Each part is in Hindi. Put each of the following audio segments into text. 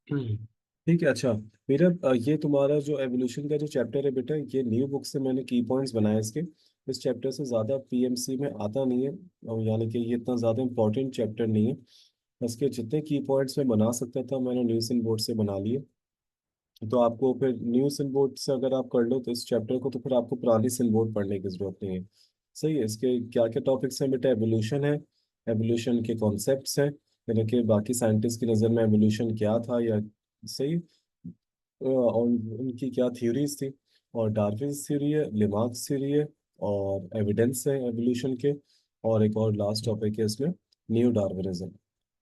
ठीक है। अच्छा, मेरा ये तुम्हारा जो एवोल्यूशन का जो चैप्टर है बेटा, ये न्यू बुक से मैंने की पॉइंट्स बनाए इसके। इस चैप्टर से ज़्यादा पीएमसी में आता नहीं है, और यानी कि ये इतना ज़्यादा इंपॉर्टेंट चैप्टर नहीं है। इसके जितने की पॉइंट्स मैं बना सकता था मैंने न्यूज़ इन बोर्ड से बना लिए। तो आपको फिर न्यू सिलबोर्ड से अगर आप कर लो तो इस चैप्टर को, तो फिर आपको पुरानी सिलबोर्ड पढ़ने की जरूरत नहीं है। सही है। इसके क्या क्या टॉपिक्स हैं बेटा? एवोल्यूशन है, एवोल्यूशन के कॉन्सेप्ट्स हैं, यानी कि बाकी साइंटिस्ट की नज़र में एवोल्यूशन क्या था, या सही, और उनकी क्या थ्योरीज थी। और डार्विन्स थ्योरी है, लिमार्क्स थ्योरी है, और एविडेंस है एवोल्यूशन के। और एक और लास्ट टॉपिक है इसमें, न्यू डार्विनिज्म।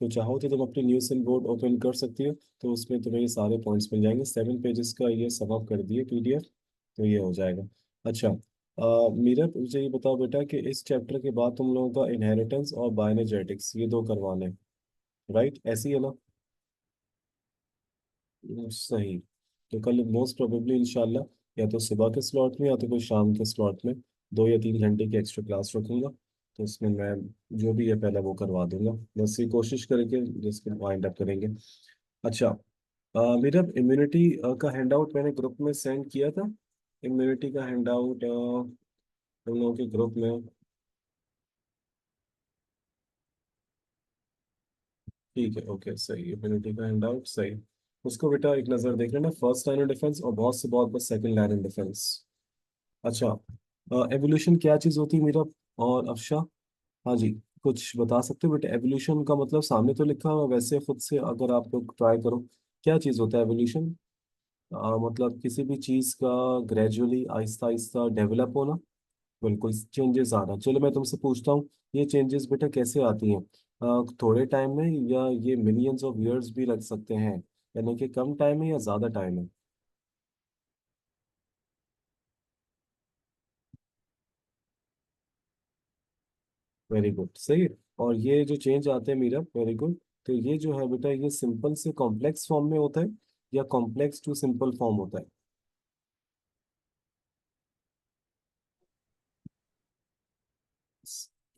तो चाहो तो तुम अपनी न्यू सिल बोर्ड ओपन कर सकती हो, तो उसमें तुम्हें ये सारे पॉइंट्स मिल जाएंगे। 7 पेजेस का ये सम अप कर दिए पीडीएफ, तो ये हो जाएगा। अच्छा, मीरा मुझे ये बताओ बेटा कि इस चैप्टर के बाद तुम लोगों का इनहेरिटेंस और बायोजेनेटिक्स ये दो करवाने हैं, राइट? ऐसी है ना? सही। तो कल मोस्ट प्रोबेबली इंशाल्लाह या तो सुबह के स्लॉट में या तो कोई शाम के स्लॉट में 2 या 3 घंटे की एक्स्ट्रा क्लास रखूंगा। तो उसमें मैं जो भी है पहले वो करवा दूंगा। बस ये कोशिश करेंगे जिसको वाइंड अप करेंगे। अच्छा, मेरा इम्यूनिटी का हैंडआउट मैंने ग्रुप में सेंड किया था। इम्यूनिटी का हैंडआउट हम लोगों के ग्रुप में। ठीक है, ओके, सही। इम्यूनिटी का हैंडआउट सही। उसको बेटा एक नज़र देख लेना, फर्स्ट लाइन ऑफ डिफेंस और बहुत से बहुत बस सेकंड लाइन ऑफ डिफेंस। अच्छा, एवोल्यूशन क्या चीज़ होती है मेरा और अफशा? हाँ जी, कुछ बता सकते हो बेटा? एवोल्यूशन का मतलब सामने तो लिखा हुआ है, वैसे खुद से अगर आप लोग ट्राई करो, क्या चीज़ होता है एवोल्यूशन? मतलब किसी भी चीज़ का ग्रेजुअली आहिस्ता आहिस्ता डेवलप होना, बिल्कुल चेंजेस आना। चलो मैं तुमसे पूछता हूँ, ये चेंजेस बेटा कैसे आती हैं? थोड़े टाइम में, या ये मिलियंस ऑफ ईयर्स भी लग सकते हैं, यानी कि कम टाइम है या ज़्यादा टाइम है? वेरी गुड, सही है। और ये जो चेंज आते हैं मीरा, वेरी गुड। तो ये जो है बेटा, ये सिंपल से कॉम्प्लेक्स फॉर्म में होता है या कॉम्प्लेक्स टू सिंपल फॉर्म होता है?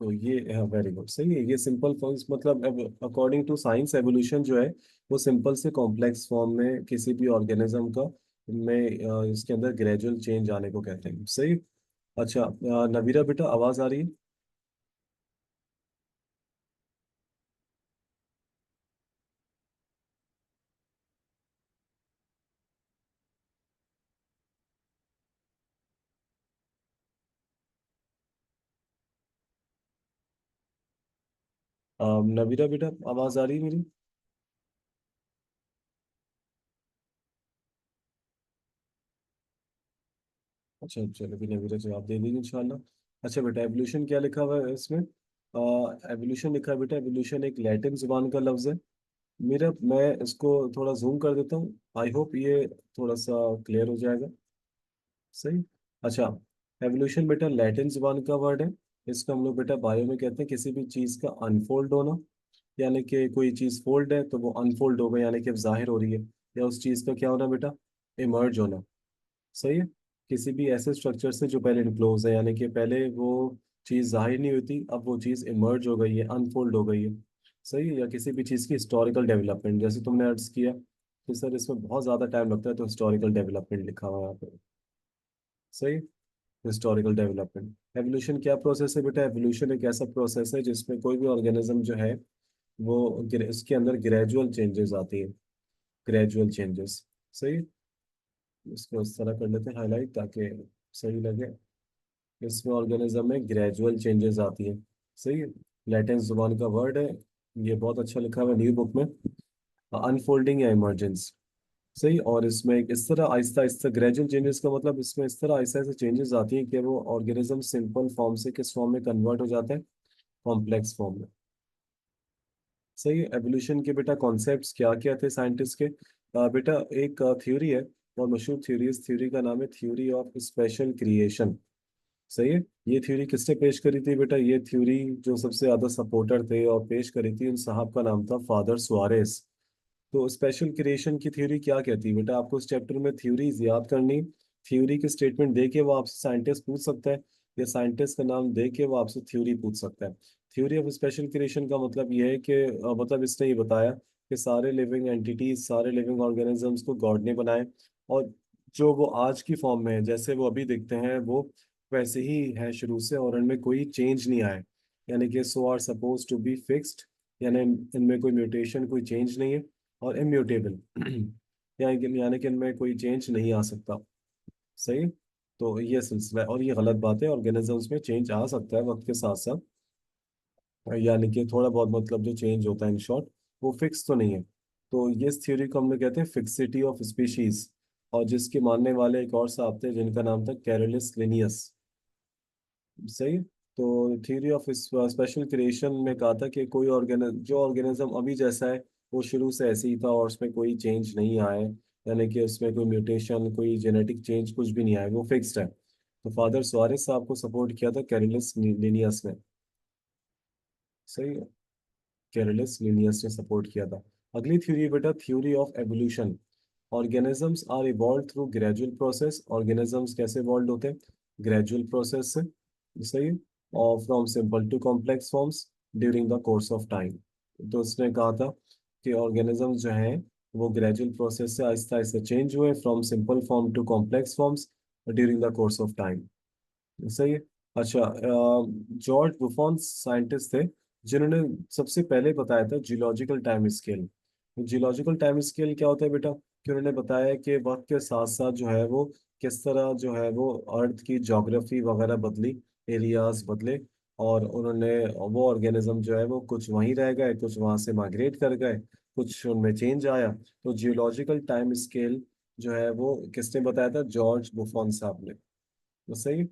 तो ये वेरी गुड, सही है। ये सिंपल फॉर्म्स मतलब अकॉर्डिंग टू साइंस एवोल्यूशन जो है वो सिंपल से कॉम्प्लेक्स फॉर्म में किसी भी ऑर्गेनिज्म का में इसके अंदर ग्रेजुअल चेंज आने को कहते हैं, सही। अच्छा, नवीरा बेटा आवाज आ रही है? नवीरा बेटा आवाज आ रही है मेरी? अच्छा, चलो भी नवीरा जवाब दे देंगे इंशाल्लाह। अच्छा बेटा, एवोल्यूशन क्या लिखा हुआ है इसमें? एवोल्यूशन लिखा है बेटा, एवोल्यूशन एक लैटिन जुबान का लफ्ज है। मेरा मैं इसको थोड़ा जूम कर देता हूँ, आई होप ये थोड़ा सा क्लियर हो जाएगा। सही। अच्छा, एवोल्यूशन बेटा लैटिन जुबान का वर्ड है। इसको हम लोग बेटा बायो में कहते हैं किसी भी चीज़ का अनफोल्ड होना, यानी कि कोई चीज़ फोल्ड है तो वो अनफोल्ड हो गई, यानी कि अब जाहिर हो रही है। या उस चीज़ का क्या होना बेटा? इमर्ज होना। सही है। किसी भी ऐसे स्ट्रक्चर से जो पहले इनक्लोज है, यानी कि पहले वो चीज़ जाहिर नहीं होती, अब वो चीज़ इमर्ज हो गई है, अनफोल्ड हो गई है। सही है। या किसी भी चीज़ की हिस्टोरिकल डेवलपमेंट, जैसे तुमने अर्ज किया कि सर इसमें बहुत ज़्यादा टाइम लगता है, तो हिस्टोरिकल डेवलपमेंट लिखा हुआ है यहाँ पे। सही। Historical development. एवोल्यूशन क्या प्रोसेस है बेटा? एवोल्यूशन एक ऐसा प्रोसेस है जिसमें कोई भी ऑर्गेनिज्म जो है वो उसके अंदर ग्रेजुअल चेंजेस आती है, ग्रेजुअल चेंजेस। सही। इसको इस तरह कर लेते हैं हाईलाइट ताकि सही लगे। इसमें ऑर्गेनिज्म में ग्रेजुअल चेंजेस आती है। सही है। लैटिन जुबान का वर्ड है, ये बहुत अच्छा लिखा हुआ है न्यू बुक में, अनफोल्डिंग या इमर्जेंस। सही। और इसमें एक इस तरह आहिस्ता आहिस्ता ग्रेजुअल चेंजेस का मतलब, इसमें इस तरह आहिस्ता आहिस्ता चेंजेस आती हैं कि वो ऑर्गेनिज्म सिंपल फॉर्म से किस फॉर्म में कन्वर्ट हो जाता है? कॉम्प्लेक्स फॉर्म में। सही है। एवोल्यूशन के बेटा कॉन्सेप्ट्स क्या क्या थे साइंटिस्ट के? बेटा एक थ्योरी है, बहुत मशहूर थ्योरी, इस थ्योरी का नाम है थ्योरी ऑफ स्पेशल क्रिएशन। सही है। ये थ्योरी किसने पेश करी थी बेटा? ये थ्योरी जो सबसे ज्यादा सपोर्टर थे और पेश करी थी, उन साहब का नाम था फादर सुआरेस। तो स्पेशल क्रिएशन की थ्योरी क्या कहती है बेटा? आपको इस चैप्टर में थ्योरीज याद करनी। थ्योरी के स्टेटमेंट दे के वो आपसे साइंटिस्ट पूछ सकता है, या साइंटिस्ट का नाम दे के वो आपसे थ्योरी पूछ सकता है। थ्योरी ऑफ स्पेशल क्रिएशन का मतलब ये है कि मतलब इसने ये बताया कि सारे लिविंग एंटिटीज, सारे लिविंग ऑर्गेनिजम्स को गॉड ने बनाए, और जो वो आज की फॉर्म में है, जैसे वो अभी दिखते हैं, वो वैसे ही है शुरू से, और उनमें कोई चेंज नहीं आया। यानी कि so are suppose to be fixed, यानी इनमें कोई म्यूटेशन, कोई चेंज नहीं है, और इम्यूटेबल यानी कि इनमें कोई चेंज नहीं आ सकता। सही। तो ये सिलसिला है, और ये गलत बात है, ऑर्गेनिजम्स में चेंज आ सकता है वक्त के साथ साथ, यानी कि थोड़ा बहुत, मतलब जो चेंज होता है इन शॉर्ट, वो फिक्स तो नहीं है। तो ये इस थ्योरी को हम लोग कहते हैं फिक्सिटी ऑफ स्पीशीज। और जिसके मानने वाले एक और साहब थे जिनका नाम था कैरोलिस लिनियस। सही। तो थ्योरी ऑफ स्पेशल क्रिएशन में कहा था कि कोई जो ऑर्गेनिज्म अभी जैसा है, वो शुरू से ऐसे ही था, और उसमें कोई चेंज नहीं आया है, यानी कि उसमें कोई म्यूटेशन, कोई जेनेटिक चेंज कुछ भी नहीं आया, वो फिक्स्ड है। तो फादर सुआरेस साहब को सपोर्ट किया था कैरोलिस लिनियस ने। सही। कैरोलिस लिनियस ने सपोर्ट किया था। अगली थ्योरी बेटा, theory of evolution. Organisms are evolve through gradual process. Organisms कैसे इवॉल्व होते हैं? ग्रेजुअल प्रोसेस से। सही। और from simple to complex forms during the course of time. तो उसने कहा था कि ऑर्गेनिजम्स जो हैं, वो ग्रेजुअल प्रोसेस से आहिस्ता आहिस्ता चेंज हुए, from simple form to complex forms during the course of time. सही है। अच्छा, जॉर्ज बुफॉन साइंटिस्ट थे जिन्होंने सबसे पहले बताया था geological time scale. Geological time scale क्या होता है बेटा? कि उन्होंने बताया कि वक्त के साथ साथ जो है वो किस तरह जो है वो अर्थ की ज्योग्राफी वगैरह बदली, एरियाज बदले, और उन्होंने वो ऑर्गेनिज्म जो है वो कुछ वहीं रह गए, कुछ वहां से माइग्रेट कर गए, कुछ उनमें चेंज आया। तो जियोलॉजिकल टाइम स्केल जो है वो किसने बताया था? जॉर्ज बुफॉन साहब ने। तो सही।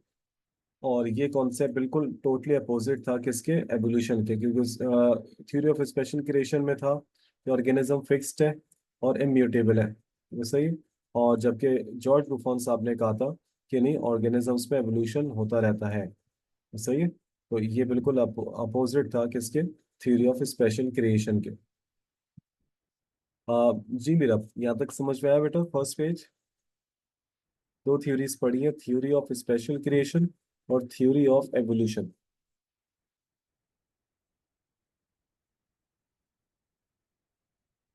और ये कॉन्सेप्ट बिल्कुल टोटली अपोजिट था किसके? एवोल्यूशन के, क्योंकि थ्योरी ऑफ स्पेशल क्रिएशन में था कि ऑर्गेनिज्म फिक्स्ड है और इम्यूटेबल है। ये सही। और जबकि जॉर्ज बुफॉन साहब ने कहा था कि नहीं, ऑर्गेनिजम्स में एवोल्यूशन होता रहता है। सही है। तो ये बिल्कुल अपोजिट था किसके? थ्योरी ऑफ स्पेशल क्रिएशन के। जी मेरा, यहाँ तक समझ में आया बेटा? First page. दो थ्योरीज पढ़ी है, थ्योरी ऑफ स्पेशल क्रिएशन और थ्योरी ऑफ एवोल्यूशन।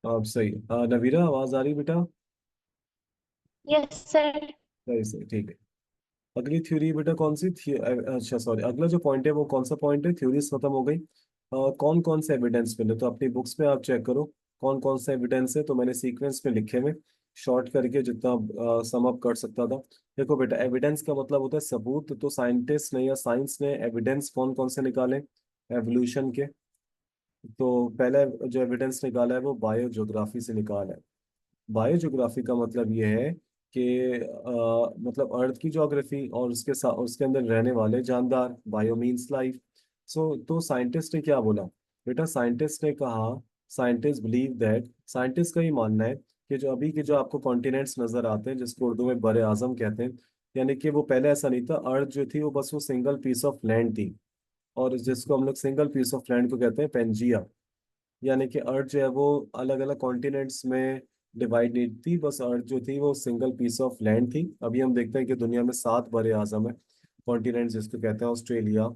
आप सही। नवीरा, आवाज आ रही बेटा? Yes sir. सही सही, ठीक है। अगली थ्योरी बेटा कौन सी थी? अच्छा सॉरी, अगला जो पॉइंट है वो कौन सा पॉइंट है? थ्योरीज खत्म हो गई। कौन कौन से एविडेंस मिले, तो अपनी बुक्स में आप चेक करो कौन कौन से एविडेंस है, तो मैंने सीक्वेंस में लिखे में शॉर्ट करके जितना सम अप कर सकता था। देखो बेटा, एविडेंस का मतलब होता है सबूत। तो साइंटिस्ट ने या साइंस ने एविडेंस कौन कौन से निकाले एवोल्यूशन के? तो पहले जो एविडेंस निकाला है वो बायोज्योग्राफी से निकाला है। बायोज्योग्राफी का मतलब ये है कि मतलब अर्थ की ज्योग्राफी और उसके साथ उसके अंदर रहने वाले जानदार, बायो मीन्स लाइफ। सो तो साइंटिस्ट ने क्या बोला बेटा? साइंटिस्ट ने कहा, साइंटिस्ट बिलीव दैट, साइंटिस्ट का ये मानना है कि जो अभी के जो आपको कॉन्टिनेंट्स नजर आते हैं, जिसको उर्दू में बड़े आजम कहते हैं, यानी कि वो पहले ऐसा नहीं था। अर्थ जो थी वो बस वो सिंगल पीस ऑफ लैंड थी, और जिसको हम लोग सिंगल पीस ऑफ लैंड को कहते हैं पेंजिया। यानी कि अर्थ जो है वो अलग अलग कॉन्टिनेंट्स में डिवाइड नहीं थी, बस अर्थ जो थी वो सिंगल पीस ऑफ लैंड थी। अभी हम देखते हैं कि दुनिया में 7 बड़े आजम है, कॉन्टिनेंट जिसको कहते हैं Australia,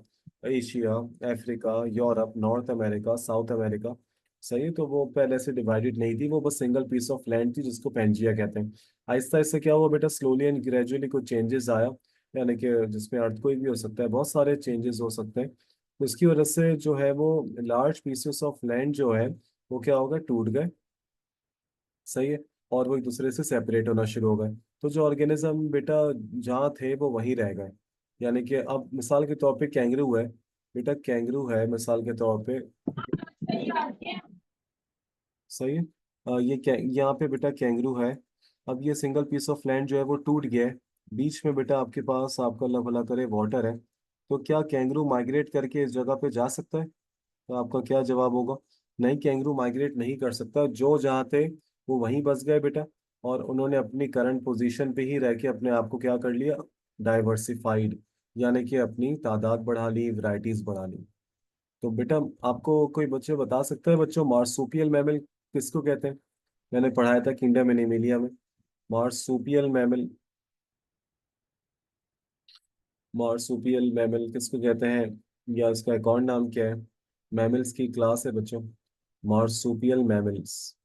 Asia, Africa, Europe, north America, south America. सही। तो वो पहले से डिवाइडेड नहीं थी, वो बस सिंगल पीस ऑफ लैंड थी जिसको पेंजिया कहते हैं। आहिस्ता आहिस्ता क्या हुआ बेटा? स्लोली एंड ग्रेजुअली कुछ चेंजेस आया, यानी कि जिसमें अर्थ कोई भी हो सकता है, बहुत सारे चेंजेस हो सकते हैं। तो इसकी वजह से जो है वो लार्ज पीसेस ऑफ लैंड जो है वो क्या हो गए? टूट गए। सही है। और वो एक दूसरे से सेपरेट होना शुरू हो गए। तो जो ऑर्गेनिज्म बेटा जहाँ थे वो वहीं रह गए। यानी कि अब मिसाल के तौर पे कैंगरू है बेटा, कैंगरू है मिसाल के तौर पे। सही है। यहाँ पे बेटा कैंगरू है। अब ये सिंगल पीस ऑफ लैंड जो है वो टूट गया है। बीच में बेटा आपके पास, आपका अल्लाह भला करे, वाटर है। तो क्या कैंगरू माइग्रेट करके इस जगह पे जा सकता है? तो आपका क्या जवाब होगा? नहीं, कैंगरू माइग्रेट नहीं कर सकता। जो जहाँ थे वो वहीं बस गए बेटा, और उन्होंने अपनी करंट पोजीशन पे ही रह के अपने आप को क्या कर लिया? डाइवर्सिफाइड, यानी कि अपनी तादाद बढ़ा ली, वैरायटीज बढ़ा ली। तो बेटा आपको कोई बच्चे बता सकता है बच्चों, मार्सुपियल मैमल किसको कहते हैं? मैंने पढ़ाया था किंगडम एनिमेलिया में। मार्सुपियल मैमल, मार्सुपियल मैमल किसको कहते हैं, या इसका एक और नाम क्या है? मैमल्स की क्लास है बच्चों, मार्सुपियल मैमल्स।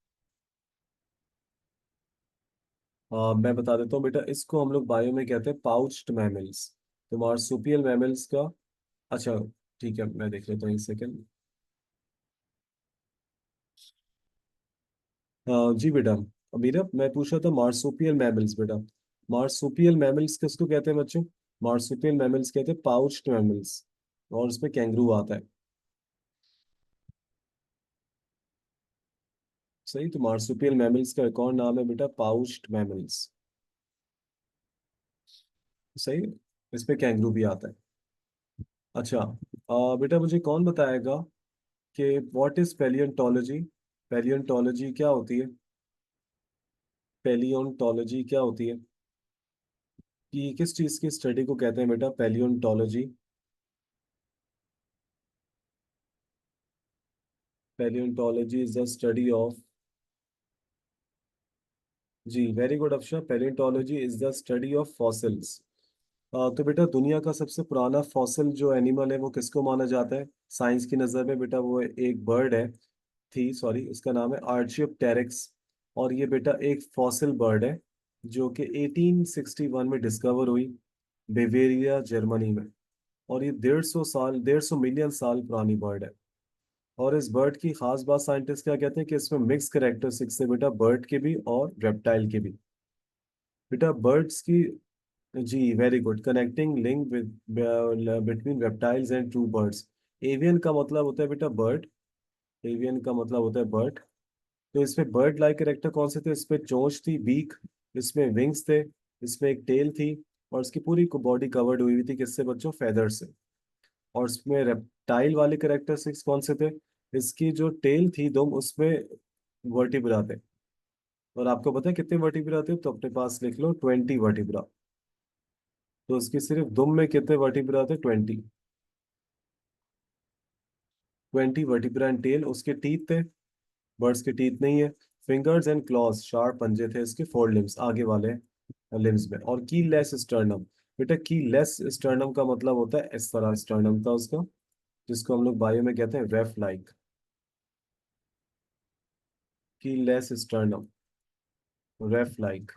मैं बता देता हूँ बेटा, इसको हम लोग बायो में कहते हैं पाउच्ड मैमल्स। तो मार्सुपियल मैमल्स का, अच्छा ठीक है, मैं देख लेता हूँ एक सेकेंड। जी बेटा, मेरा मैं पूछ रहा था मार्सुपियल मैमल्स बेटा। मार्सुपियल मैमल्स किसको कहते हैं बच्चों? मार्सुपियल मैमल्स कहते हैं पाउच्ड मैमल्स, और उसमें कैंगरू आता है। सही, तो मार्सुपियल मैमल्स का एक और नाम है बेटा पाउच्ड मैमल्स। सही है? इसमें कैंगरू भी आता है। अच्छा, बेटा मुझे कौन बताएगा कि व्हाट इज पैलियोंटोलॉजी? पैलियोंटोलॉजी क्या होती है? पैलियोंटोलॉजी क्या होती है? कि किस चीज की स्टडी को कहते हैं बेटा palaeontology? Palaeontology is the study of, जी very good Akshar, palaeontology is the study of fossils. तो बेटा दुनिया का सबसे पुराना फॉसिल जो एनिमल है वो किसको माना जाता है साइंस की नज़र में बेटा? वो एक बर्ड है, थी सॉरी, इसका नाम है आर्चियोप्टेरिक्स। और ये बेटा एक फॉसिल बर्ड है जो कि 1861 में डिस्कवर हुई बेवेरिया जर्मनी में। और ये 150 साल, 150 मिलियन साल पुरानी बर्ड है। और इस बर्ड की खास बात साइंटिस्ट क्या कहते हैं कि इसमें मिक्स कैरेक्टरिस्टिक्स है बेटा, बर्ड के भी और रेप्टाइल के भी। बेटा बर्ड्स की, जी very good, connecting link with between reptiles and true birds. Avian का मतलब होता है बेटा बर्ड, एवियन का मतलब होता है बर्ड। तो इसमें बर्ड लाइक कैरेक्टर कौन से थे? इसमें चोंच थी, बीक, इसमें विंग्स थे, इसमें एक टेल थी, और इसकी पूरी बॉडी कवर्ड हुई हुई थी किससे बच्चों? फेदर से। और इसमें रेप्टाइल वाले कैरेक्टरिस्टिक्स कौन से थे? इसकी जो टेल थी दुम, उसमें वर्टिब्रा थे। और आपको पता है कितने वर्टिब्रा थे? तो अपने पास लिख लो, 20 वर्टिब्रा। तो उसकी सिर्फ दुम में कितने वर्टिब्रा थे? 20। 20 वर्टिब्रा एंड टेल। उसके टीथ थे, बर्ड्स के टीथ नहीं है। फिंगर्स एंड क्लॉज, शार्प पंजे थे इसके, फोर लिम्स, आगे वाले लिम्स में। और की लेस स्टर्नम। बेटा की लेस स्टर्नम का मतलब होता है इस तरह स्टर्नम था उसका, जिसको हम लोग बायो में कहते हैं रेफ लाइक। की लेस स्टर्नम, रेफ लाइक,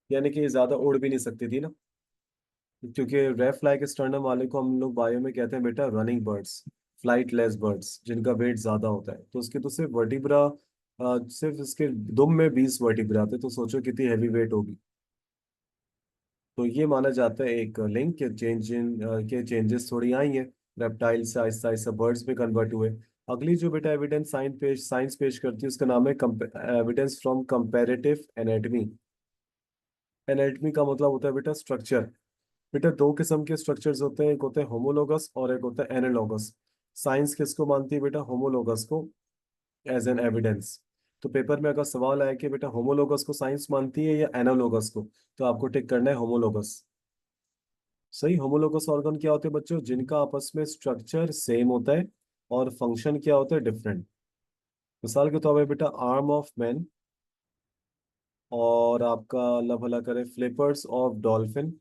यानी कि ये ज्यादा उड़ भी नहीं सकती थी ना, क्योंकि रेफ लाइक स्टर्नम वाले को हम लोग बायो में कहते हैं बेटा running birds, flight less birds, जिनका वेट ज्यादा होता है। तो उसके तो सिर्फ वर्टिब्रा, सिर्फ इसके दुम में 20 वर्टिब्रा थे, तो सोचो कितनी हैवी वेट होगी। तो ये माना जाता है एक लिंक के चेंजेस थोड़ी आई हैं, रेप्टाइल से आहिस्ता आहिस्ता बर्ड्स में कन्वर्ट हुए। अगली जो बेटा एविडेंस साइंस पेश करती है उसका नाम है evidence from comparative anatomy. Anatomy का मतलब होता है बेटा स्ट्रक्चर। बेटा दो किस्म के स्ट्रक्चर्स होते हैं, एक होते हैं होमोलोगस और एक होता है एनालॉगस। साइंस किसको मानती है बेटा? होमोलोगस को, एज एन एविडेंस। तो पेपर में अगर सवाल आया कि बेटा होमोलोगस को साइंस मानती है या एनालॉगस को, तो आपको टिक करना है होमोलोगस। सही। होमोलोगस ऑर्गन क्या होते हैं बच्चों? जिनका आपस में स्ट्रक्चर सेम होता है और फंक्शन क्या होता है? डिफरेंट। मिसाल के तौर पे बेटा आर्म ऑफ मैन, और आपका अल्लाह भला करे फ्लिपर्स ऑफ डॉल्फिन।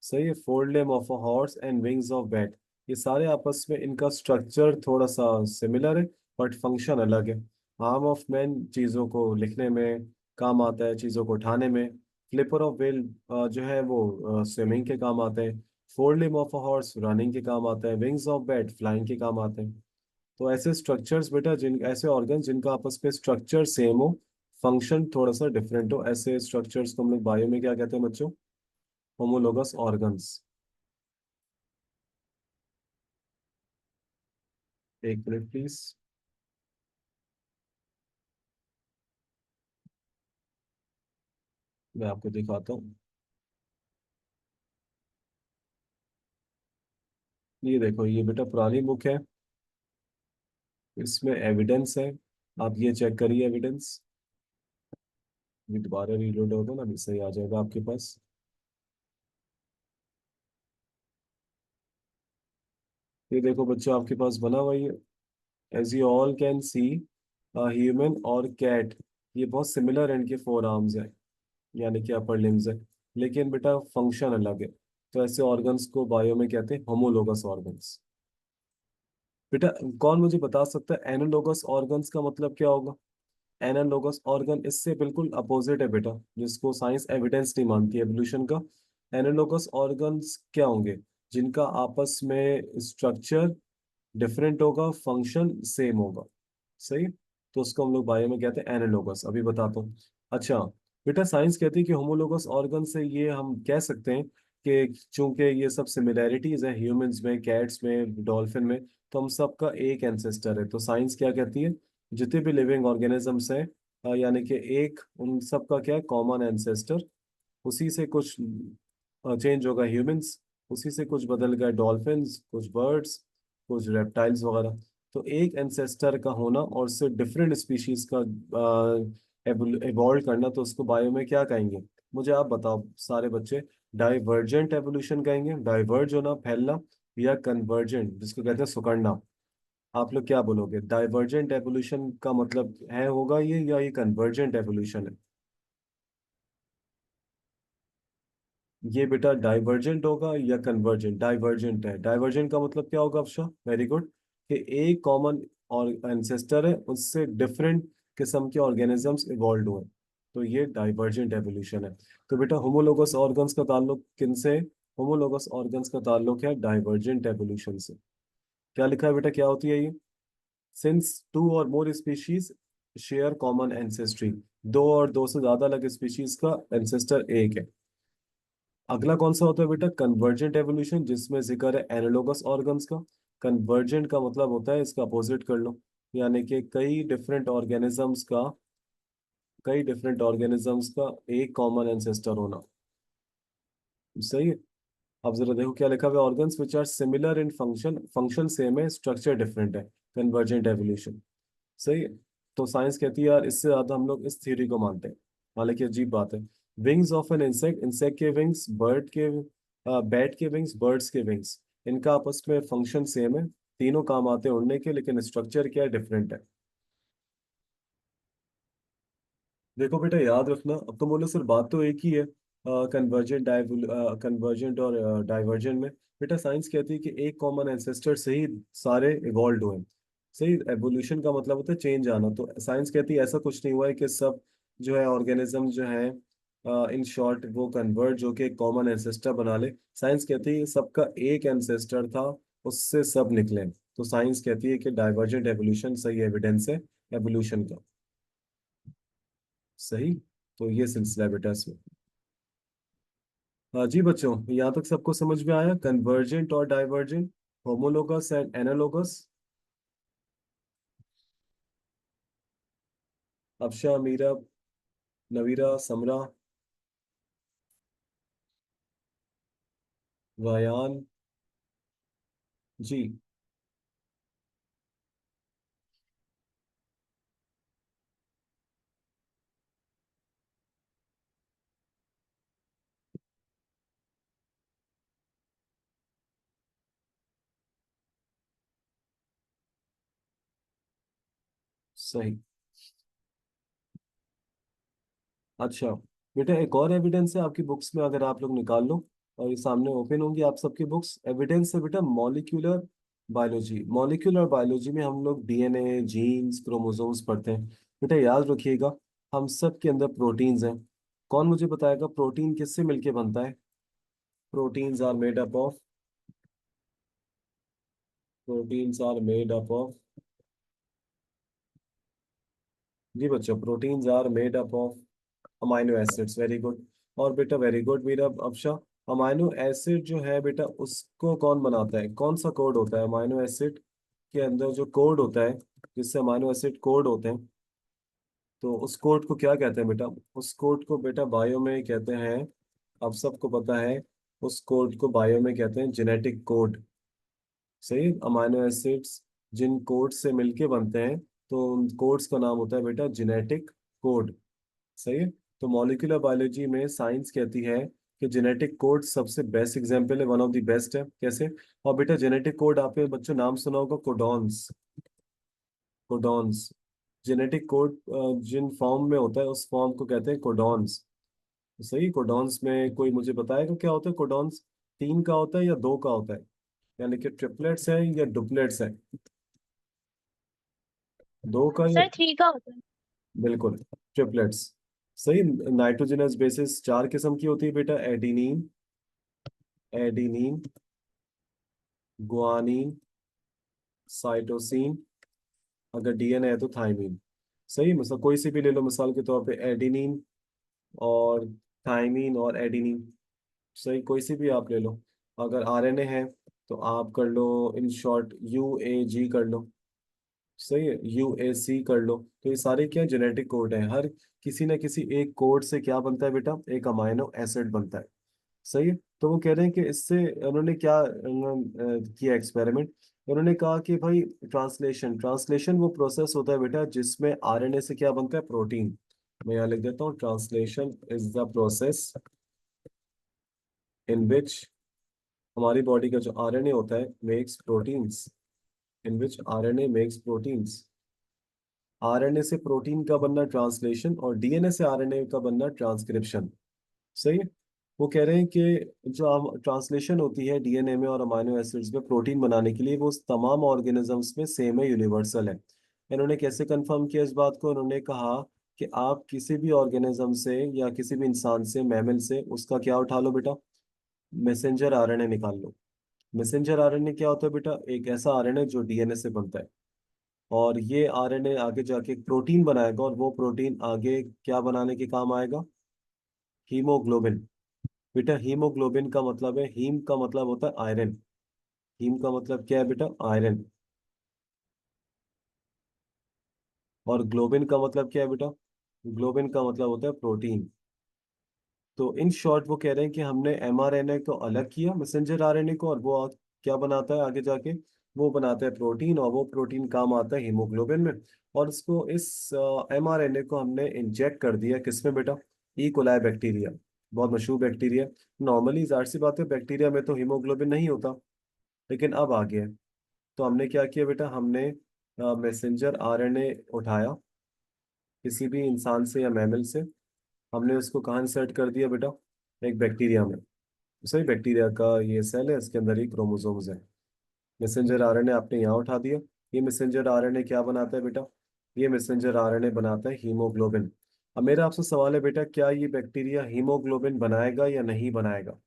सही है। Four limb of a horse and wings of bat. ये सारे आपस में इनका स्ट्रक्चर थोड़ा सा सिमिलर है, बट फंक्शन अलग है। आर्म ऑफ मैन चीज़ों को लिखने में काम आता है, चीज़ों को उठाने में। फ्लिपर ऑफ व्हेल जो है वो स्विमिंग के काम आते हैं। Four limb of a horse running के काम आता है। विंग्स ऑफ बैट फ्लाइंग के काम आते हैं। तो ऐसे स्ट्रक्चर्स बेटा, जिन ऐसे ऑर्गन जिनका आपस में स्ट्रक्चर सेम हो, फंक्शन थोड़ा सा डिफरेंट हो, ऐसे स्ट्रक्चर्स को हम लोग बायो में क्या कहते हैं बच्चों? Homologous organs. एक मिनट प्लीज, मैं आपको दिखाता हूँ। ये देखो, ये बेटा पुरानी बुक है, इसमें एविडेंस है। आप ये चेक करिए एविडेंस। ये दोबारा रीलोड होगा ना, अभी सही आ जाएगा आपके पास। ये देखो बच्चों, आपके पास बना हुआ ये, as you all can see, human और कैट, ये बहुत सिमिलर है, इनके फोर आर्म्स है, यानी कि अपर लिम्स है, लेकिन बेटा फंक्शन अलग है। तो ऐसे ऑर्गन्स को बायो में कहते हैं होमोलोगस ऑर्गन्स। बेटा कौन मुझे बता सकता है एनालोगस ऑर्गन्स का मतलब क्या होगा? एनालोगस ऑर्गन इससे बिल्कुल अपोजिट है बेटा, जिसको साइंस एविडेंस नहीं मानती एवोल्यूशन का। एनालोगस ऑर्गन्स क्या होंगे? जिनका आपस में स्ट्रक्चर डिफरेंट होगा, फंक्शन सेम होगा। सही। तो उसको हम लोग बायो में कहते हैं एनालोगस। अभी बताता हूँ। अच्छा बेटा, साइंस कहती है कि होमोलोगस ऑर्गन से ये हम कह सकते हैं कि चूंकि ये सब सिमिलैरिटीज है ह्यूमंस में, कैट्स में, डॉल्फिन में, तो हम सबका एक एंसेस्टर है। तो साइंस क्या कहती है? जितने भी लिविंग ऑर्गेनिजम्स हैं, यानी कि एक, उन सब का क्या है? Common ancestor. उसी से कुछ चेंज होगा ह्यूमंस, उसी से कुछ बदल गए डॉल्फिन्स, कुछ बर्ड्स, कुछ रेप्टाइल्स वगैरह। तो एक एंसेस्टर का होना और उससे डिफरेंट स्पीशीज का इवॉल्व करना, तो उसको बायो में क्या कहेंगे? मुझे आप बताओ सारे बच्चे। डाइवर्जेंट एवोल्यूशन कहेंगे, डाइवर्ज होना, फैलना, या कन्वर्जेंट जिसको कहते हैं सिकुड़ना? आप लोग क्या बोलोगे? डाइवर्जेंट एवोल्यूशन का मतलब है होगा ये, या ये कन्वर्जेंट एवोल्यूशन है? ये बेटा डाइवर्जेंट होगा या कन्वर्जेंट? डाइवर्जेंट है। डाइवर्जेंट का मतलब क्या होगा अफशा? Very good. कि एक कॉमन और एंसेस्टर है, उससे डिफरेंट किस्म के ऑर्गेनिजम्स इवॉल्व हुए, तो ये डाइवर्जेंट एवोल्यूशन है। तो बेटा होमोलोगस ऑर्गन्स का ताल्लुक किनसे? होमोलोगस ऑर्गन्स का ताल्लुक है डाइवर्जेंट एवोल्यूशन से। क्या लिखा है बेटा, क्या होती है ये? सिंस टू और more species share common ancestry, दो और दो से ज्यादा अलग स्पीशीज का एंसेस्टर एक है। अगला कौन सा होता है बेटा? कन्वर्जेंट एवोल्यूशन, जिसमें जिक्र है एनालोगस ऑर्गन्स का। कन्वर्जेंट का मतलब होता है, इसका अपोजिट कर लो, यानी कि कई डिफरेंट ऑर्गेनिजम्स का एक कॉमन एंसेस्टर होना। सही है। अब जरा देखो क्या लिखा हुआ है, organs which are similar in function, function same है, स्ट्रक्चर डिफरेंट है, कन्वर्जेंट एवोल्यूशन। सही है। तो साइंस कहती है यार, इससे ज्यादा हम लोग इस थ्योरी को मानते हैं। हालांकि अजीब बात है। Wings of an insect, insect के विंग्स, बर्ड के, बैट के विंग्स, बर्ड्स के विंग्स, इनका आपस में फंक्शन सेम है, तीनों काम आते हैं उड़ने के, लेकिन स्ट्रक्चर क्या है? डिफरेंट है। देखो बेटा याद रखना, अब तो बोलो सर बात तो एक ही है, कन्वर्जेंट और डाइवर्जेंट में। बेटा साइंस कहती है कि एक कॉमन एंसेस्टर से ही सारे इवॉल्व हुए। सही। एवोल्यूशन का मतलब होता है चेंज आना। तो साइंस कहती है ऐसा कुछ नहीं हुआ है कि सब जो है ऑर्गेनिज्म जो है, इन शॉर्ट वो कन्वर्ज होके एक कॉमन एंसेस्टर बना ले। साइंस कहती है सबका एक एंसेस्टर था, उससे सब निकले। तो साइंस कहती है कि डाइवर्जेंट एवोल्यूशन सही एविडेंस है एवोल्यूशन का। सही। तो ये सिलसिला है बेटा इसमें। हाँ जी बच्चों, यहाँ तक सबको समझ में आया? कन्वर्जेंट और divergent, homologous and analogous. Afsha, Meera, Navira, Samra, Wayan ji. सही। अच्छा बेटा, एक और एविडेंस है आपकी बुक्स में, अगर आप लोग निकाल लो, और ये सामने ओपन होंगी आप सबकी बुक्स। एविडेंस है बेटा मॉलिक्यूलर बायोलॉजी। मॉलिक्यूलर बायोलॉजी में हम लोग डीएनए, जीन्स, क्रोमोसोम्स पढ़ते हैं। बेटा याद रखिएगा, हम सब के अंदर प्रोटीन्स हैं। कौन मुझे बताएगा प्रोटीन किससे मिलके बनता है? Proteins are made up of, proteins are made up of, जी बच्चों, proteins are made up of amino acids. Very good. और बेटा वेरी गुड मेरा अफशा, अमाइनो एसिड जो है बेटा, उसको कौन बनाता है? कौन सा कोड होता है अमाइनो एसिड के अंदर? जो कोड होता है, जिससे अमाइनो एसिड कोड होते हैं, तो उस कोड को क्या कहते हैं बेटा? उस कोड को बेटा बायो में कहते हैं, आप सबको पता है, उस कोड को बायो में कहते हैं जेनेटिक कोड। सही। अमाइनो एसिड्स जिन कोड से मिलके बनते हैं, तो उन कोड्स का नाम होता है बेटा जेनेटिक कोड। सही है। तो मॉलिक्यूलर बायोलॉजी में साइंस कहती है कि जेनेटिक कोड सबसे बेस्ट एग्जांपल है, वन ऑफ द बेस्ट है। कैसे? और बेटा जेनेटिक कोड आपने बच्चों नाम सुना होगा, कोडॉन्स। कोडॉन्स जेनेटिक कोड जिन फॉर्म में होता है, उस फॉर्म को कहते हैं कोडॉन्स। सही। कोडॉन्स में कोई मुझे बताएगा क्या होता है कोडॉन्स? तीन का होता है या दो का होता है? यानी कि ट्रिपलेट्स है या डुप्लेट्स है? दो का या? सर 3 का होता है। बिल्कुल, ट्रिपलेट्स। सही। नाइट्रोजनस बेसिस 4 किस्म की होती है बेटा, एडिनिन, एडिनिन, गुआनिन, साइटोसिन, अगर डीएनए है तो थाइमीन। सही, मतलब कोई सी भी ले लो, मिसाल के तौर पे एडिनिन और थाइमीन और एडिनिन। सही, कोई सी भी आप ले लो। अगर आरएनए है तो आप कर लो, इन शॉर्ट यूएजी कर लो। सही है, यूएसी कर लो। तो ये सारे क्या जेनेटिक कोड है, हर किसी न किसी एक कोड से क्या बनता है बेटा, एक अमाइनो एसिड बनता है। सही है। तो वो कह रहे हैं कि इससे उन्होंने क्या किया एक्सपेरिमेंट। उन्होंने कहा कि भाई ट्रांसलेशन, ट्रांसलेशन वो प्रोसेस होता है बेटा जिसमें आरएनए से क्या बनता है, प्रोटीन। मैं यहाँ लिख देता हूँ, translation is the process in which, हमारी बॉडी का जो आरएनए होता है makes proteins, in which RNA makes proteins. RNA से प्रोटीन का बनना ट्रांसलेशन, और डीएनए से आरएनए का बनना ट्रांसक्रिप्शन। सही है। वो कह रहे हैं कि जो ट्रांसलेशन होती है डीएनए में और अमाइनो एसिड्स में प्रोटीन बनाने के लिए, वो तमाम ऑर्गेनिजम्स में सेम है, यूनिवर्सल है। इन्होंने कैसे कंफर्म किया इस बात को, उन्होंने कहा कि आप किसी भी ऑर्गेनिज्म से या किसी भी इंसान से, मैमल से, उसका क्या उठा लो बेटा, मैसेंजर आरएनए निकाल लो। मैसेंजर आरएनए क्या होता है बेटा, एक ऐसा आरएनए जो डीएनए से बनता है, और ये आरएनए आगे जाके एक प्रोटीन बनाएगा, और वो प्रोटीन आगे क्या बनाने के काम आएगा, हीमोग्लोबिन। बेटा हीमोग्लोबिन का मतलब है, हीम का मतलब होता है आयरन। हीम का मतलब क्या है बेटा, आयरन। और ग्लोबिन का मतलब क्या है बेटा, ग्लोबिन का मतलब होता है प्रोटीन। तो इन शॉर्ट वो कह रहे हैं कि हमने एमआरएनए को अलग किया, मैसेंजर आरएनए को, और वो क्या बनाता है आगे जाके, वो बनाता है प्रोटीन, और वो प्रोटीन काम आता है हीमोग्लोबिन में। और इसको, इस एमआरएनए को हमने इंजेक्ट कर दिया किसमें बेटा, ई कोलाई बैक्टीरिया, बहुत मशहूर बैक्टीरिया। नॉर्मली जाहिर सी बात है बैक्टीरिया में तो हीमोग्लोबिन नहीं होता, लेकिन अब आ गया है। तो हमने क्या किया बेटा, हमने मैसेंजर आरएनए उठाया किसी भी इंसान से या मैमल से, हमने उसको कहाँ इंसर्ट कर दिया बेटा, एक बैक्टीरिया में। सही, बैक्टीरिया का ये सेल है, इसके अंदर ही क्रोमोसोम्स है। मैसेंजर आरएनए आपने यहाँ उठा दिया। ये मैसेंजर आरएनए क्या बनाता है बेटा, ये मैसेंजर आरएनए बनाता है हीमोग्लोबिन। अब मेरा आपसे सवाल है बेटा, क्या ये बैक्टीरिया हीमोग्लोबिन बनाएगा या नहीं बनाएगा।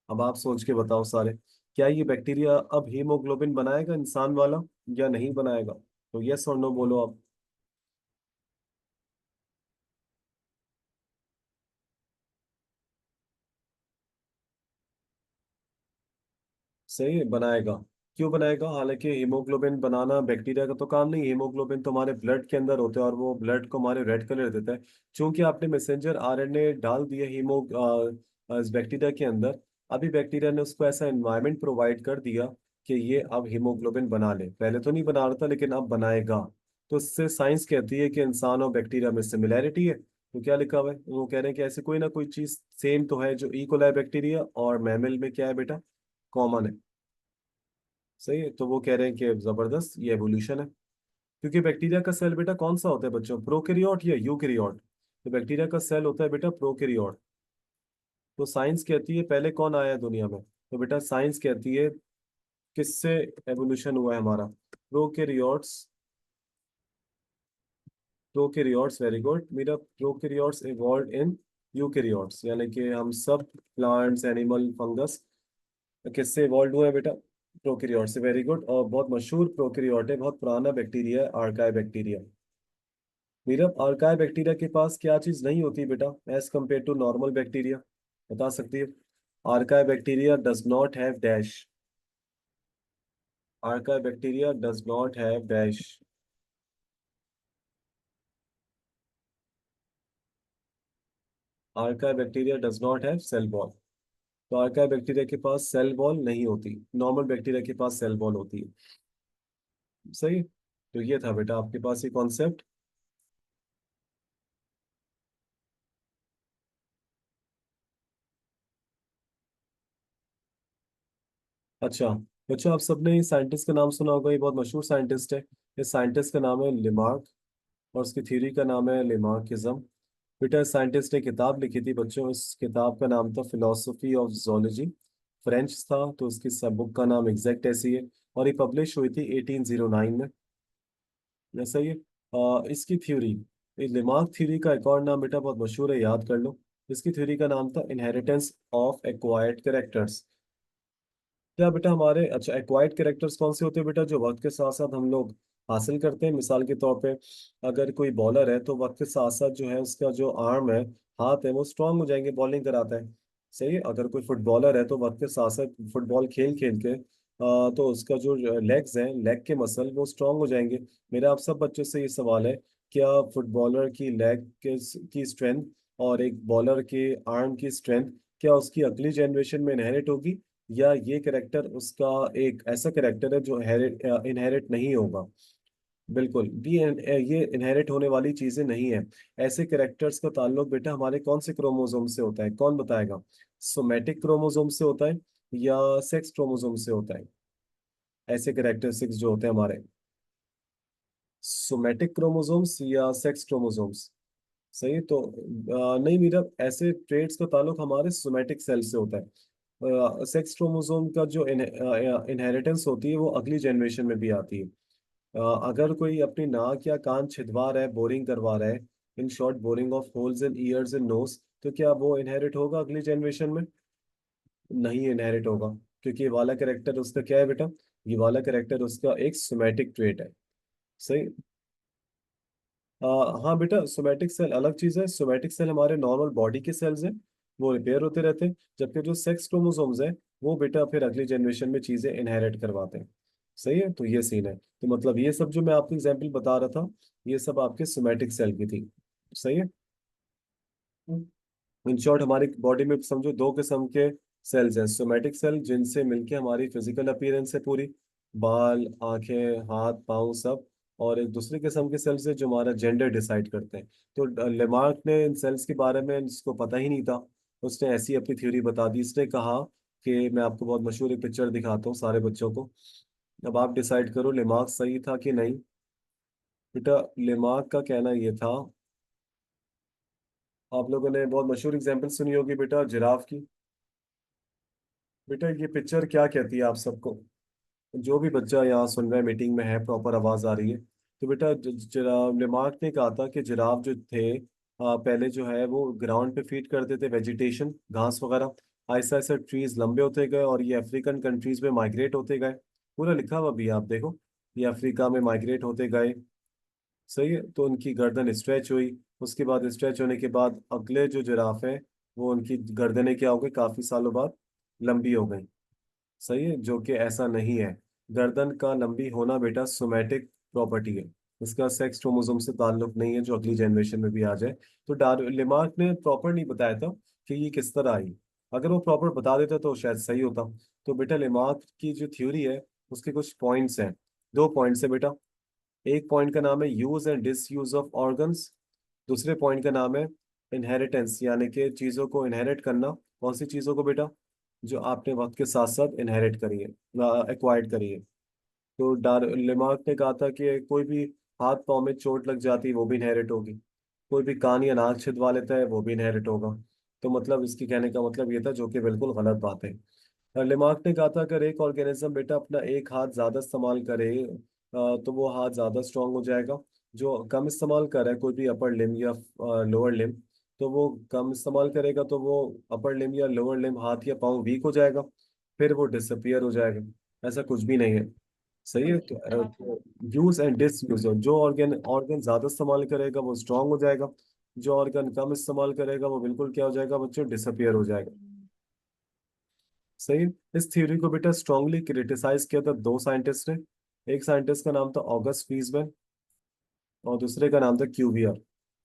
अब आप सोच के बताओ सारे, क्या ये बैक्टीरिया अब हीमोग्लोबिन बनाएगा इंसान वाला या नहीं बनाएगा। तो यस और नो बोलो आप। सही है, बनाएगा। क्यों बनाएगा, हालांकि हीमोग्लोबिन बनाना बैक्टीरिया का तो काम नहीं है, हीमोग्लोबिन तो हमारे ब्लड के अंदर होता है, और वो ब्लड को हमारे रेड कलर देता है। क्योंकि आपने मैसेंजर आरएनए डाल दिया इस बैक्टीरिया के अंदर, अभी बैक्टीरिया ने उसको ऐसा एनवायरनमेंट प्रोवाइड कर दिया कि ये अब हीमोग्लोबिन बना ले। पहले तो नहीं बना रहा था, लेकिन अब बनाएगा। तो इससे साइंस कहती है कि इंसान और बैक्टीरिया में सिमिलैरिटी है। तो क्या लिखा हुआ है, वो कह रहे हैं कि ऐसे कोई ना कोई चीज सेम तो है, जो ई कोलाई बैक्टीरिया और मैमल में क्या है बेटा, कॉमन है। सही है। तो वो कह रहे हैं कि जबरदस्त, ये एवोल्यूशन है। क्योंकि बैक्टीरिया का सेल बेटा कौन सा होता है बच्चों, प्रोकैरियोट या यूकैरियोट। तो बैक्टीरिया का सेल होता है बेटा प्रोकैरियोट। तो साइंस कहती है पहले कौन आया है दुनिया में, तो बेटा साइंस कहती है किससे एवोल्यूशन हुआ है हमारा, प्रोकैरियोट्स। प्रोकैरियोट्स, वेरी गुड मेरा, प्रोकैरियोट्स इवॉल्व इन यूकैरियोट्स, यानी कि हम सब प्लांट्स, एनिमल, फंगस किससे इवॉल्व हुआ है बेटा, प्रोकैरियोट से। Very good. और बहुत मशहूर प्रोकैरियोट है, बहुत पुराना बैक्टीरिया है, आर्काई बैक्टीरिया। मेरा, आर्काई बैक्टीरिया के पास क्या चीज नहीं होती बेटा, as compare to normal bacteria, बता सकती है। Archaea bacteria does not have dash, archaea bacteria does not have dash. Archaea bacteria does not have cell wall. तो आर्काई बैक्टीरिया के पास सेल वॉल नहीं होती, नॉर्मल बैक्टीरिया के पास सेल वॉल होती है। सही। तो ये था बेटा आपके पास ये कॉन्सेप्ट। अच्छा बच्चों, आप सबने इस साइंटिस्ट का नाम सुना होगा, ये बहुत मशहूर साइंटिस्ट है। इस साइंटिस्ट का नाम है लेमार्क, और उसकी थ्योरी का नाम है लेमार्किज्म। पीटर साइंटिस्ट ने किताब लिखी थी बच्चों, इस किताब का नाम था फिलोसफी ऑफ जोलॉजी। फ्रेंच था, तो उसकी सब बुक का नाम एग्जैक्ट ऐसी है। और ये पब्लिश हुई थी 1809 में। ऐसा ही है। इसकी थ्योरी, ये लेमार्क थ्योरी का एक और नाम बेटा बहुत मशहूर है, याद कर लो। इसकी थ्योरी का नाम था इनहेरिटेंस ऑफ एक्वायर्ड कैरेक्टर्स। क्या बेटा हमारे, अच्छा, एक्वायर्ड कैरेक्टर्स कौन से होते हैं बेटा, जो वक्त के साथ साथ हम लोग हासिल करते हैं। मिसाल के तौर पे अगर कोई बॉलर है तो वक्त के साथ साथ जो है उसका जो आर्म है, हाथ है, वो स्ट्रांग हो जाएंगे, बॉलिंग कराता है। सही है। अगर कोई फुटबॉलर है तो वक्त के साथ साथ फुटबॉल खेल खेल के तो उसका जो लेग्स हैं, लेग के मसल वो स्ट्रांग हो जाएंगे। मेरा आप सब बच्चों से ये सवाल है, क्या फुटबॉलर की लेग की स्ट्रेंथ और एक बॉलर के आर्म की स्ट्रेंथ, क्या उसकी अगली जनरेशन में इनहेरिट होगी, या ये करेक्टर उसका एक ऐसा करेक्टर है जो इनहेरिट नहीं होगा? बिल्कुल भी ये इनहेरिट होने वाली चीजें नहीं है। ऐसे करेक्टर्स का ताल्लुक बेटा हमारे कौन से क्रोमोसोम से होता है, कौन बताएगा? सोमेटिक क्रोमोसोम से होता है या सेक्स क्रोमोसोम से होता है? ऐसे करेक्टरिस्टिक्स जो होते हैं हमारे, सोमेटिक क्रोमोसोम्स या सेक्स क्रोमोसोम्स? सही है। तो नहीं मीरा, ऐसे ट्रेड्स का ताल्लुक हमारे सोमेटिक सेल से होता है। सेक्स क्रोमोसोम का जो इनहेरिटेंस होती है वो अगली जनरेशन में भी आती है। अगर कोई अपनी नाक या कान छिदवा रहा है, बोरिंग करवा रहा है, in short boring of holes in ears and nose, तो क्या वो इनहेरिट होगा अगली जनरेशन में? नहीं इनहेरिट होगा, क्योंकि ये वाला कैरेक्टर उसका क्या है बेटा, ये वाला कैरेक्टर उसका एक सोमेटिक ट्रेट है। सही। आ, हाँ बेटा, सोमेटिक सेल अलग चीज है। सोमेटिक सेल हमारे नॉर्मल बॉडी के सेल्स हैं, वो रिपेयर होते रहते हैं। जबकि जो सेक्स क्रोमोसोम्स है, वो बेटा फिर अगली जनरेशन में चीजें इनहेरिट करवाते हैं। सही है। तो ये सीन है। तो मतलब ये सब जो मैं आपको एग्जांपल बता रहा था, ये सब आपके सोमेटिक सेल की थी। सही है। इन शॉर्ट हमारी बॉडी में समझो दो किस्म के सेल्स हैं। सोमेटिक सेल जिनसे मिलके हमारी फिजिकल अपीयरेंस है पूरी, बाल, आंखें, हाथ, पाँव सब। और एक दूसरे किस्म के सेल्स है जो हमारा जेंडर डिसाइड करते हैं। तो लेमार्क ने इन सेल्स के बारे में, जिसको पता ही नहीं था, उसने ऐसी अपनी थ्योरी बता दी। इसने कहा कि मैं आपको बहुत मशहूर एक पिक्चर दिखाता हूँ सारे बच्चों को, अब आप डिसाइड करो लेमार्क सही था कि नहीं। बेटा लेमार्क का कहना ये था, आप लोगों ने बहुत मशहूर एग्जाम्पल सुनी होगी बेटा जिराफ की। बेटा ये पिक्चर क्या कहती है आप सबको? जो भी बच्चा यहाँ सुन रहा है, मीटिंग में है, प्रॉपर आवाज आ रही है। तो बेटा जिराफ, लेमार्क ने कहा था कि जिराफ जो थे पहले जो है वो ग्राउंड पे फीड करते थे वेजिटेशन, घास वगैरह। ऐसा ऐसा ट्रीज लंबे होते गए और ये अफ्रीकन कंट्रीज में माइग्रेट होते गए। पूरा लिखा हुआ भी है, आप देखो। ये अफ्रीका में माइग्रेट होते गए। सही है। तो उनकी गर्दन स्ट्रेच हुई। उसके बाद स्ट्रेच होने के बाद अगले जो जिराफ है, वो उनकी गर्दनें क्या हो गई, काफी सालों बाद लंबी हो गई। सही है। जो कि ऐसा नहीं है। गर्दन का लंबी होना बेटा सोमैटिक प्रॉपर्टी है, इसका सेक्स क्रोमोसोम से ताल्लुक नहीं है जो अगली जनरेशन में भी आ जाए। तो लेमार्क ने प्रॉपर नहीं बताया था कि ये किस तरह आई। अगर वो प्रॉपर बता देता तो शायद सही होता। तो बेटा लेमार्क की जो थ्योरी है, उसके कुछ पॉइंट्स हैं। दो पॉइंट्स है बेटा। एक पॉइंट का नाम है use and disuse of organs. दूसरे पॉइंट का नाम है इनहेरिटेंस, यानी कि चीजों को इनहेरिट करना। कौन सी चीजों को बेटा? जो आपने वक्त के साथ साथ इनहेरिट करी है, एक्वायर्ड करी है। तो लेमार्क ने कहा था कि कोई भी हाथ पांव में चोट लग जाती है वो भी इनहेरिट होगी। कोई भी कान या नाक छिदवा लेता है वो भी इनहेरिट होगा। तो मतलब इसकी कहने का मतलब ये था, जो कि बिल्कुल गलत बात है। लेमार्क ने कहा था अगर एक ऑर्गेनिज्म बेटा अपना एक हाथ ज्यादा इस्तेमाल करे तो वो हाथ ज्यादा स्ट्रांग हो जाएगा। जो कम इस्तेमाल कर रहा है, कोई भी अपर लिम या लोअर लिम, तो वो कम इस्तेमाल करेगा तो वो अपर लिम या लोअर लिम, हाथ या पाँव वीक हो जाएगा, फिर वो डिसअपियर हो जाएगा। ऐसा कुछ भी नहीं है। सही है। तो यूज एंड डिस यूज, जो ऑर्गन ऑर्गन ज्यादा इस्तेमाल करेगा वो स्ट्रांग हो जाएगा। जो ऑर्गन कम इस्तेमाल करेगा वो बिल्कुल क्या हो जाएगा बच्चों, डिसअपियर हो जाएगा। सही। इस थ्योरी को बेटा स्ट्रांगली क्रिटिसाइज किया था दो साइंटिस्ट ने। एक साइंटिस्ट का नाम था ऑगस्ट फीसमैन और दूसरे का नाम था क्यूवियर,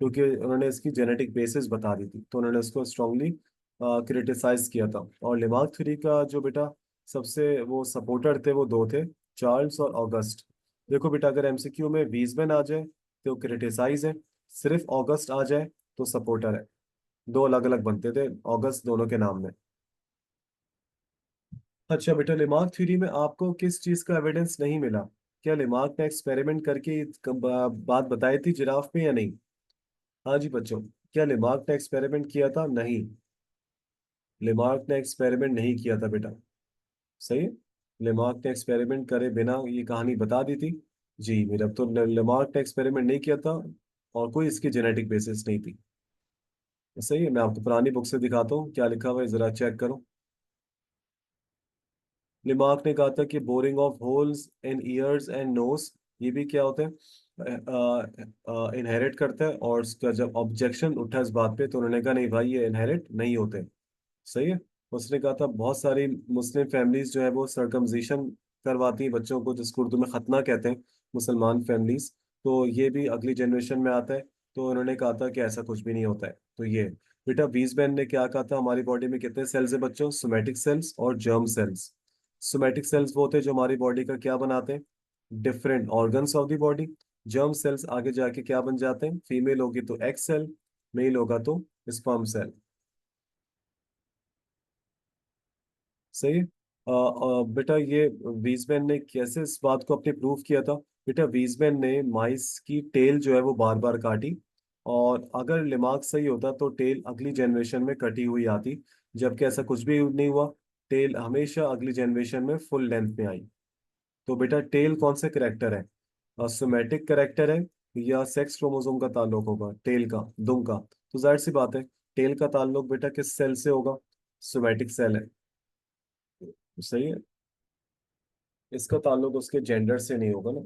क्योंकि उन्होंने इसकी जेनेटिक बेसिस बता दी थी, तो उन्होंने उसको स्ट्रांगली क्रिटिसाइज किया था। और लेमार्क थ्योरी का जो बेटा सबसे वो सपोर्टर थे वो दो थे, चार्ल्स और ऑगस्ट। देखो बेटा, अगर एमसीक्यू में वीजमैन आ जाए तो क्रिटिसाइज है, सिर्फ ऑगस्ट आ जाए तो सपोर्टर है। दो अलग अलग बनते थे ऑगस्ट दोनों के नाम में। अच्छा बेटा, लेमार्क थ्योरी में आपको किस चीज का एविडेंस नहीं मिला? क्या लेमार्क ने एक्सपेरिमेंट करके बात बताई थी जिराफ में या नहीं? हाँ जी बच्चों, क्या लेमार्क ने एक्सपेरिमेंट किया था? नहीं, लेमार्क ने एक्सपेरिमेंट नहीं किया था बेटा। सही है। लेमार्क ने एक्सपेरिमेंट करे बिना ये कहानी बता दी थी। जी मेरा, तो लेमार्क ने एक्सपेरिमेंट नहीं किया था। और कोई इसकी जेनेटिक बेसिस नहीं थी। सही है, मैं आपको पुरानी बुक से दिखाता हूँ क्या लिखा हुआ है, जरा चेक करो। लिमार्क ने कहा था कि boring of holes in ears and nose, ये भी क्या होता है, इनहेरिट करता है। और उसका जब ऑब्जेक्शन उठा इस बात पे तो उन्होंने कहा नहीं भाई, ये इनहेरिट नहीं होते। सही है। उसने कहा था बहुत सारी मुस्लिम फैमिलीज जो है वो सरकमजिशन करवाती हैं बच्चों को, जिसको उर्दू में खतना कहते हैं, मुसलमान फैमिलीज। तो ये भी अगली जनरेशन में आता है। तो उन्होंने कहा था कि ऐसा कुछ भी नहीं होता है। तो ये बेटा वीजमैन ने क्या कहा था, हमारी बॉडी में कितने सेल्स है बच्चों, सोमैटिक सेल्स और जर्म सेल्स। सोमैटिक सेल्स वो होते हैं जो हमारी बॉडी का क्या बनाते हैं, different organs of the body. Germ cells आगे जाके क्या बन जाते हैं, फीमेल होगी तो एग सेल, मेल होगा तो स्पर्म सेल। सही है। बेटा ये वीजमैन ने कैसे इस बात को अपने प्रूव किया था। बेटा वीजमैन ने माइस की टेल जो है वो बार बार काटी, और अगर लिमाग सही होता तो टेल अगली जनरेशन में कटी हुई आती, जबकि ऐसा कुछ भी नहीं हुआ। टेल हमेशा अगली जनरेशन में फुल लेंथ में आई। तो बेटा टेल कौन सा करेक्टर है, सोमैटिक करेक्टर है या सेक्स क्रोमोसोम का ताल्लुक होगा, टेल का, दुम का। तो जाहिर सी बात है, टेल का ताल्लुक बेटा किस सेल से होगा, सोमैटिक सेल है। सही है। इसका ताल्लुक उसके जेंडर से नहीं होगा ना।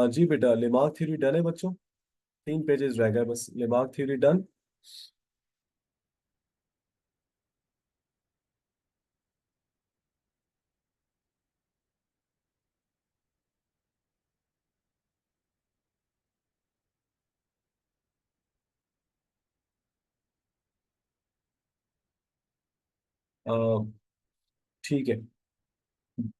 जी बेटा, लिमार्क थ्योरी डन है बच्चों। 3 पेजेस रह गए बस, लिमार्क थ्योरी डन। ठीक है।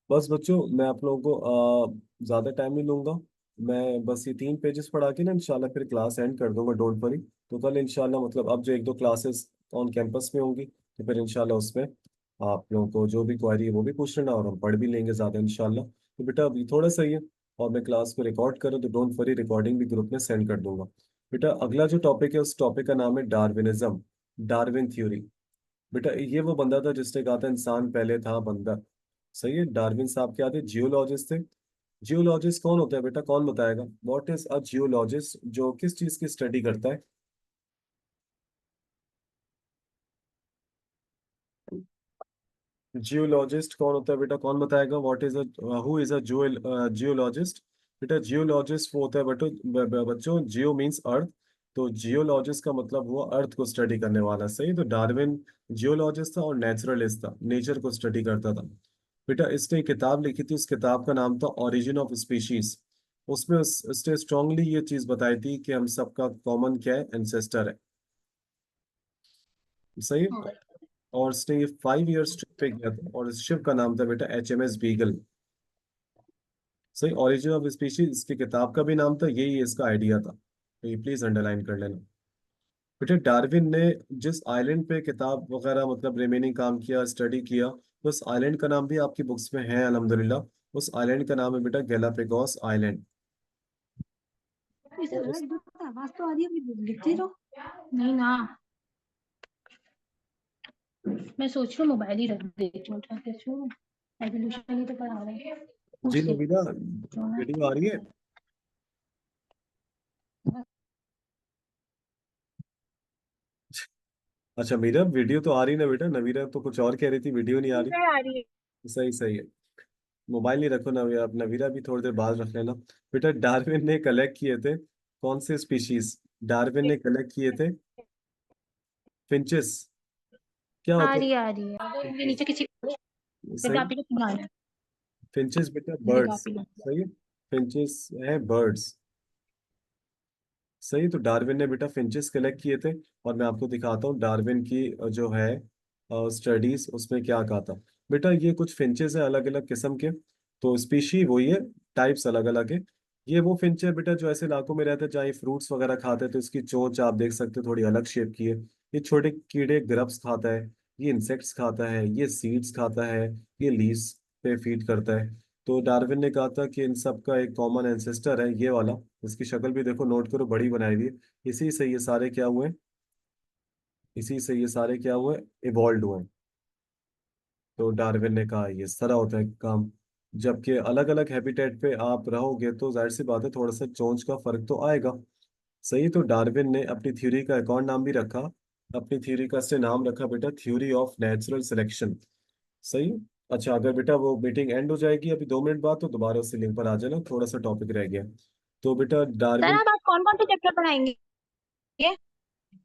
बस बच्चों, मैं आप लोगों को ज्यादा टाइम नहीं लूंगा। मैं बस ये 3 पेजेस पढ़ा के ना इंशाल्लाह फिर क्लास एंड कर दूंगा, डोंट वरी। तो कल इंशाल्लाह, मतलब अब जो 1-2 क्लासेस ऑन कैंपस में होंगी, तो फिर इंशाल्लाह उसमें आप लोगों को जो भी क्वारी है वो भी पूछ लेना, और हम पढ़ भी लेंगे ज्यादा इंशाल्लाह। तो बेटा अभी थोड़ा सा ही है, और मैं क्लास को रिकॉर्ड करूँ तो डोंट वरी, रिकॉर्डिंग भी ग्रुप में सेंड कर दूंगा। बेटा अगला जो टॉपिक है उस टॉपिक का नाम है डार्विनिज्म, डार्विन थ्योरी। बेटा ये वो बंदा था जिसने कहा था इंसान पहले था बंदर। सही है। डार्विन साहब क्या थे, जियोलॉजिस्ट थे। जियोलॉजिस्ट कौन होता है बेटा, कौन बताएगा, व्हाट इज अ जियोलॉजिस्ट, जो किस चीज की स्टडी करता है। जियोलॉजिस्ट कौन होता है बेटा, कौन बताएगा, what is a who is a geologist. बेटा जियोलॉजिस्ट वो होता है बेटो, बच्चों, जियो मींस अर्थ। तो जियोलॉजिस्ट का मतलब हुआ अर्थ को स्टडी करने वाला। सही। तो डार्विन जियोलॉजिस्ट था और नेचुरलिस्ट था, नेचर को स्टडी करता था। बेटा इसने एक किताब लिखी थी, उस किताब का नाम था ओरिजिन ऑफ स्पीशीज। उसमें उसने स्ट्रांगली ये चीज बताई थी कि हम सबका कॉमन क्या है, एंसेस्टर है। सही है। और उसने ये 5 ईयर्स ट्रिप पे गया था, और इस शिप का नाम था बेटा HMS बीगल। सही। ओरिजिन ऑफ स्पीशीज इसकी किताब का भी नाम था, यही इसका आइडिया था, तो ये प्लीज अंडरलाइन कर लेना। बेटा डार्विन ने जिस आइलैंड पे किताब वगैरह मतलब रिमेनिंग काम किया, स्टडी किया, तो उस आइलैंड का नाम भी आपकी बुक्स में है अल्हम्दुलिल्लाह। उस आइलैंड का नाम है बेटा गैलापेगोस आइलैंड। इसे और लगा दूध का आवाज तो आ रही है, अभी लिखती रहो। नहीं ना, मैं सोच रही हूँ मोबाइल ही रख देती हूँ, उठा के छोड़ू। एवोल्यूशन ही तो पढ़ा रहे हैं, जी पूछ नवीना, लेती हूँ मैं। वीडियो आ रही है। अच्छा मीरा, वीडियो तो आ रही ना बेटा, नवीना तो कुछ और कह रही थी, वीडियो नहीं आ रही। आ रही है। सही सही है। मोबाइल नहीं रखो नवीरा, अब नवीरा भी थोड़ी देर बाद रख लेना। बेटा डार्विन ने कलेक्ट किए थे कौन से स्पीशीज, डार्विन ने कलेक्ट किए थे फिंचेस। क्या आ होता रही है है, आ रही है, ये फिंचेस। नीचे किसी सही। आप ही को सुना है। फिंचेस बेटा दीदी का बर्ड्स। आप ही सही है। फिंचेस है बर्ड्स। सही। तो डार्विन ने बेटा फिंचेस कलेक्ट किए थे, और मैं आपको दिखाता हूँ डार्विन की जो है स्टडीज, उसमें क्या कहा था। बेटा ये कुछ फिंचेस है अलग अलग किस्म के, तो स्पीशी वही है, टाइप्स अलग अलग है। ये वो फिंच है बेटा जो ऐसे इलाकों में रहते हैं जहाँ फ्रूट्स वगैरह खाते हैं, तो इसकी चोंच आप देख सकते हो थोड़ी अलग शेप की है। ये छोटे कीड़े ग्रब्स खाता है, ये इंसेक्ट्स खाता है, ये सीड्स खाता है, ये लीव्स पे फीड करता है। तो डार्विन ने कहा था कि इन सब का एक कॉमन एंसेस्टर है ये वाला। इसकी शक्ल भी देखो, नोट करो, बड़ी बनाई हुई है। इसी से ये सारे क्या हुए, इसी से ये सारे क्या हुए, इवॉल्व हुए। तो डार्विन ने कहा ये सारा होता है काम। जबकि अलग अलग हैबिटेट पे आप रहोगे तो जाहिर सी बात है थोड़ा सा चोंच का फर्क तो आएगा। सही। तो डार्विन ने अपनी थ्योरी का एक और नाम भी रखा। अपनी थ्योरी का इसने नाम रखा बेटा थ्योरी ऑफ नेचुरल सिलेक्शन। सही। अच्छा, अगर बेटा वो मीटिंग एंड हो जाएगी अभी 2 मिनट बाद तो दोबारा उसी लिंक पर आ जाना, थोड़ा सा टॉपिक रह गया। तो बेटा सर डार्विन। आप आज कौन कौन से चैप्टर पढ़ाएंगे?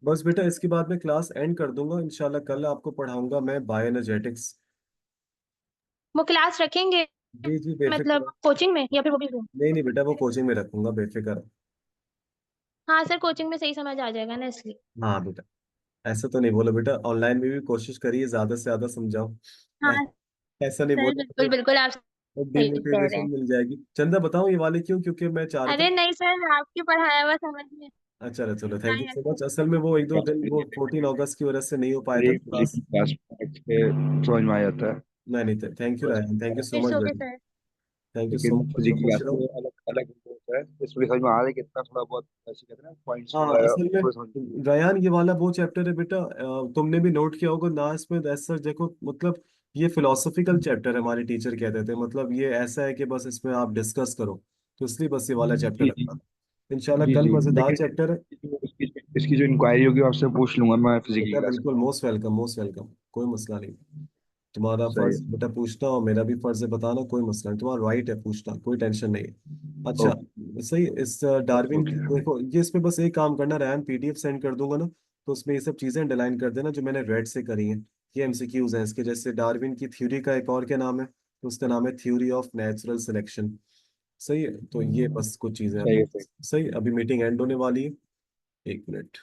बस बेटा इसके बाद मैं क्लास एंड कर दूंगा इंशाल्लाह। कल आपको पढ़ाऊंगा मैं बायोएनर्जेटिक्स। वो क्लास रखेंगे जी जी, मतलब बेफिक्र। कोचिंग में या फिर वो भी Zoom? नहीं नहीं बेटा, वो कोचिंग में रखूंगा, बेफिक्र। हाँ सर, कोचिंग में सही समझ आ जाएगा ना इसलिए। हाँ बेटा, ऐसा तो नहीं बोलो बेटा, ऑनलाइन में भी कोशिश करिए ज्यादा से ज्यादा समझाओ। ऐ- हाँ ऐसा नहीं सर, बोलो बिल्कुल बिल्कुल आप तो सही कह रहे डिमोटिवेशन हैं। मिल जाएगी। चंदा बताओ ये वाले क्यों, क्योंकि मैं चाह रहा अरे था। नहीं सर, आपकी पढ़ाया हुआ समझ में अच्छा चलो चलो, थैंक यू आया। So much. असल में वो एक दो दिन वो 14 अगस्त की वजह से नहीं हो पाया था फिजिक्स क्लास। क्लास के समझ में आ जाता है। नहीं नहीं, थैंक यू बस Ryan, thank you so it's much okay बेटा। सर। थैंक यू सो लेकिन मच बेटा, फिजिक्स खुश क्लास रहो। में अलग अलग होता है, इसमें समझ में आ रहा है कितना थोड़ा बहुत ऐसे कहते हैं ना पॉइंट्स हाँ वगैरह असल थोड़ा समझ में। में रयान ये वाला वो चैप्टर है बेटा, तुमने भी नोट किया होगा ना इसमें ऐसा देखो मतलब ये फिलोसफिकल चैप्टर है, हमारे टीचर कहते थे, मतलब ये ऐसा है कि बस इसमें आप डिस्कस करो। तो इसलिए बस ये वाला चैप्टर जी जी। रखा। इंशाल्लाह जी कल जी, मजेदार लेकिन चैप्टर है। इसकी जो इंक्वायरी होगी वो आपसे पूछ लूंगा मैं फिजिक्स की बेटा क्लास में। बिल्कुल मोस्ट वेलकम, मोस्ट वेलकम, कोई मसला नहीं। तुम्हारा सही फर्ज है। बेटा पूछना और मेरा भी फर्ज है बताना, कोई मसला नहीं, तुम्हारा राइट है पूछना, कोई टेंशन नहीं है। अच्छा। ओके सही। इस ओके डार्विन की ओके। देखो ये इसमें बस एक काम करना, रैन पीडीएफ सेंड कर दूंगा ना, तो उसमें ये सब चीजें अंडरलाइन कर देना जो मैंने रेड से करी हैं। ये एमसीक्यूज हैं इसके, जैसे डार्विन की थ्योरी का एक और क्या नाम है, तो उसका नाम है थ्योरी ऑफ नेचुरल सिलेक्शन। सही है, तो ये बस कुछ चीजें सही अभी। है सही। सही, अभी मीटिंग एंड होने वाली है। 1 मिनट।